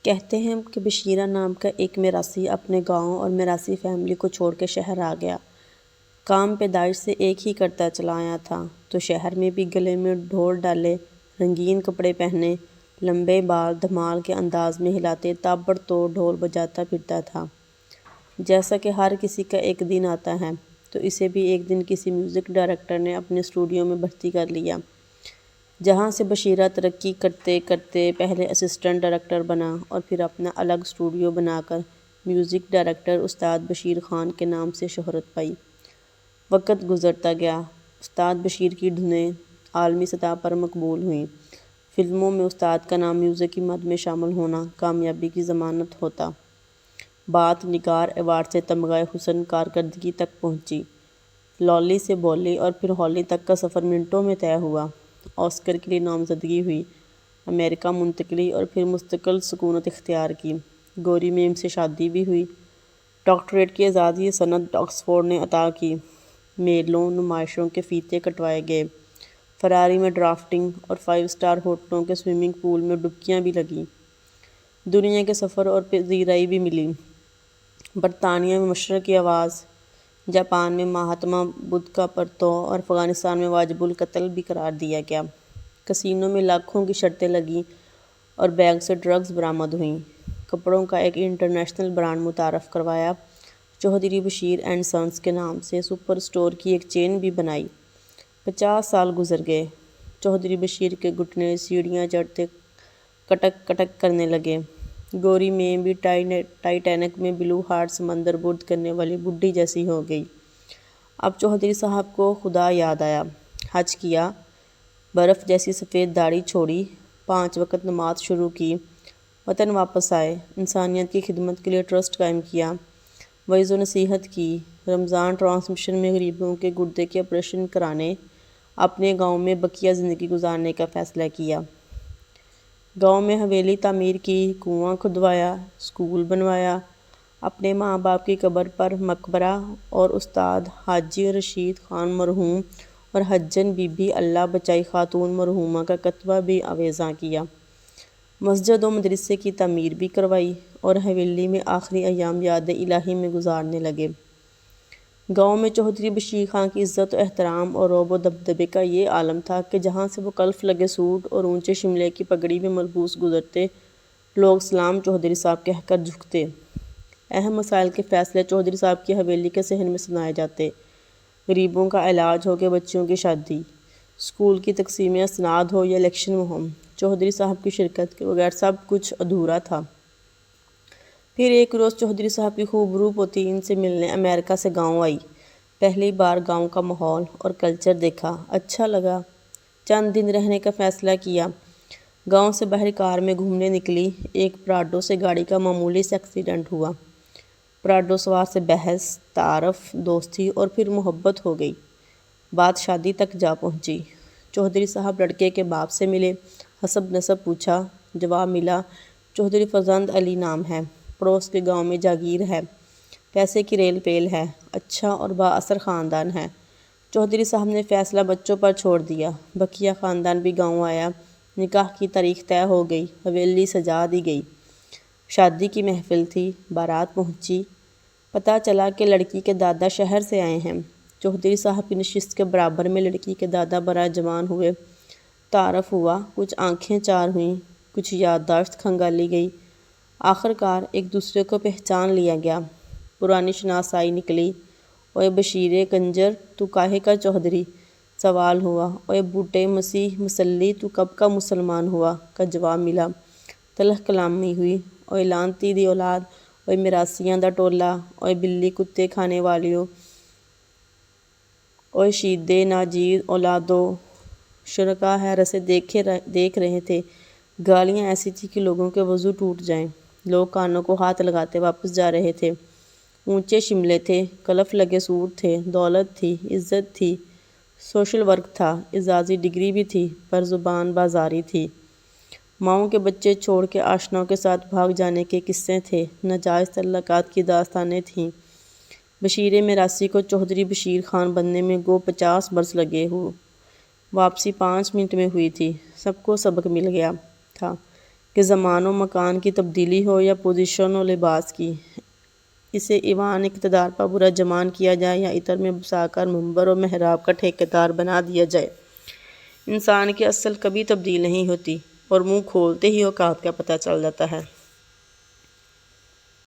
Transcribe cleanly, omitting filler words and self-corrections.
کہتے ہیں کہ بشیرہ نام کا ایک میراثی اپنے گاؤں اور میراثی فیملی کو چھوڑ کے شہر آ گیا۔ کام پیدائش سے ایک ہی کرتا چلا آیا تھا، تو شہر میں بھی گلے میں ڈھول ڈالے، رنگین کپڑے پہنے، لمبے بال دھمال کے انداز میں ہلاتے تابڑ توڑ ڈھول بجاتا پھرتا تھا۔ جیسا کہ ہر کسی کا ایک دن آتا ہے، تو اسے بھی ایک دن کسی میوزک ڈائریکٹر نے اپنے اسٹوڈیو میں بھرتی کر لیا، جہاں سے بشیرہ ترقی کرتے کرتے پہلے اسسٹنٹ ڈائریکٹر بنا اور پھر اپنا الگ اسٹوڈیو بنا کر میوزک ڈائریکٹر استاد بشیر خان کے نام سے شہرت پائی۔ وقت گزرتا گیا، استاد بشیر کی دھنیں عالمی سطح پر مقبول ہوئیں۔ فلموں میں استاد کا نام میوزک کی مد میں شامل ہونا کامیابی کی ضمانت ہوتا۔ بات نگار ایوارڈ سے تمغہ حسن کارکردگی تک پہنچی۔ لالی سے بولی اور پھر ہالی تک کا سفر منٹوں میں طے ہوا۔ آسکر کے لیے نامزدگی ہوئی، امریکہ منتقلی اور پھر مستقل سکونت اختیار کی۔ گوری میم سے شادی بھی ہوئی۔ ڈاکٹریٹ کی اعزازی سند آکسفورڈ نے عطا کی۔ میلوں، نمائشوں کے فیتے کٹوائے گئے۔ فراری میں ڈرافٹنگ اور 5 اسٹار ہوٹلوں کے سوئمنگ پول میں ڈبکیاں بھی لگیں۔ دنیا کے سفر اور پذیرائی بھی ملی۔ برطانیہ میں مشرق کی آواز، جاپان میں مہاتما بدھ کا پرتو اور افغانستان میں واجب القتل بھی قرار دیا گیا۔ کسینوں میں لاکھوں کی شرطیں لگیں اور بیگ سے ڈرگز برآمد ہوئیں۔ کپڑوں کا ایک انٹرنیشنل برانڈ متعارف کروایا۔ چوہدری بشیر اینڈ سنز کے نام سے سپر اسٹور کی ایک چین بھی بنائی۔ 50 سال گزر گئے۔ چوہدری بشیر کے گھٹنے سیڑھیاں چڑھتے کٹک کٹک کرنے لگے۔ گوری میم بھی ٹائٹینک میں بلو ہارٹ سمندر برد کرنے والی بڈھی جیسی ہو گئی۔ اب چوہدری صاحب کو خدا یاد آیا۔ حج کیا، برف جیسی سفید داڑھی چھوڑی، 5 وقت نماز شروع کی، وطن واپس آئے، انسانیت کی خدمت کے لیے ٹرسٹ قائم کیا، وعظ و نصیحت کی، رمضان ٹرانسمیشن میں غریبوں کے گردے کے آپریشن کرانے، اپنے گاؤں میں بقیہ زندگی گزارنے کا فیصلہ کیا۔ گاؤں میں حویلی تعمیر کی، کنواں کھدوایا، اسکول بنوایا، اپنے ماں باپ کی قبر پر مقبرہ اور استاد حاجی رشید خان مرحوم اور حجن بی بی اللہ بچائی خاتون مرحومہ کا کتبہ بھی آویزاں کیا۔ مسجد و مدرسے کی تعمیر بھی کروائی اور حویلی میں آخری ایام یاد الہی میں گزارنے لگے۔ گاؤں میں چوہدری بشیر خان کی عزت و احترام اور رعب و دبدبے کا یہ عالم تھا کہ جہاں سے وہ کلف لگے سوٹ اور اونچے شملے کی پگڑی میں ملبوس گزرتے، لوگ سلام چوہدری صاحب کہہ کر جھکتے۔ اہم مسائل کے فیصلے چوہدری صاحب کی حویلی کے صحن میں سنائے جاتے۔ غریبوں کا علاج ہو کہ بچوں کی شادی، اسکول کی تقسیم اسناد ہو یا الیکشن مہم، چوہدری صاحب کی شرکت کے بغیر سب کچھ ادھورا تھا۔ پھر ایک روز چوہدری صاحب کی خوب روح پوتین سے ملنے امریکہ سے گاؤں آئی۔ پہلی بار گاؤں کا ماحول اور کلچر دیکھا، اچھا لگا۔ چند دن رہنے کا فیصلہ کیا۔ گاؤں سے باہر کار میں گھومنے نکلی۔ ایک پراڈو سے گاڑی کا معمولی سا ایکسیڈنٹ ہوا۔ پراڈو سوار سے بحث، تعارف، دوستی اور پھر محبت ہو گئی۔ بات شادی تک جا پہنچی۔ چوہدری صاحب لڑکے کے باپ سے ملے، حسب نسب پوچھا، جواب ملا چوہدری فرزند علی نام ہے، پڑوس کے گاؤں میں جاگیر ہے، پیسے کی ریل پیل ہے، اچھا اور با اثر خاندان ہے۔ چوہدری صاحب نے فیصلہ بچوں پر چھوڑ دیا۔ بقیہ خاندان بھی گاؤں آیا۔ نکاح کی تاریخ طے ہو گئی، حویلی سجا دی گئی۔ شادی کی محفل تھی، بارات پہنچی۔ پتہ چلا کہ لڑکی کے دادا شہر سے آئے ہیں۔ چوہدری صاحب کی نشست کے برابر میں لڑکی کے دادا برائے جوان ہوئے۔ تعارف ہوا، کچھ آنکھیں چار ہوئیں، کچھ یادداشت کھنگالی گئی۔ آخر کار ایک دوسرے کو پہچان لیا گیا۔ پرانی شناسائی نکلی۔ اوئے بشیرے کنجر تو کاہے کا چوہدری؟ سوال ہوا۔ اوئے بوٹے مسیح مسلی تو کب کا مسلمان ہوا؟ کا جواب ملا۔ تلخ کلامی ہوئی۔ اوئے لعنتی دی اولاد، اوئے میراثیاں دا ٹولا، اوئے بلی کتے کھانے والیو، اوئے شیدے ناجیر اولادو۔ شرکا حیرت سے دیکھ رہے تھے۔ گالیاں ایسی تھی کہ لوگوں کے وضو ٹوٹ جائیں۔ لوگ کانوں کو ہاتھ لگاتے واپس جا رہے تھے۔ اونچے شملے تھے، کلف لگے سوٹ تھے، دولت تھی، عزت تھی، سوشل ورک تھا، اعزازی ڈگری بھی تھی، پر زبان بازاری تھی۔ ماؤں کے بچے چھوڑ کے آشناؤں کے ساتھ بھاگ جانے کے قصے تھے، ناجائز تعلقات کی داستانیں تھیں۔ بشیر میراثی کو چوہدری بشیر خان بننے میں گو 50 برس لگے ہو۔ واپسی 5 منٹ میں ہوئی تھی۔ سب کو سبق مل گیا تھا کہ زمان و مکان کی تبدیلی ہو یا پوزیشن و لباس کی، اسے ایوان اقتدار پر برا جمان کیا جائے یا عطر میں بسا کر منبر و محراب کا ٹھیکیدار بنا دیا جائے، انسان کی اصل کبھی تبدیل نہیں ہوتی اور منہ کھولتے ہی اوقات کا پتہ چل جاتا ہے۔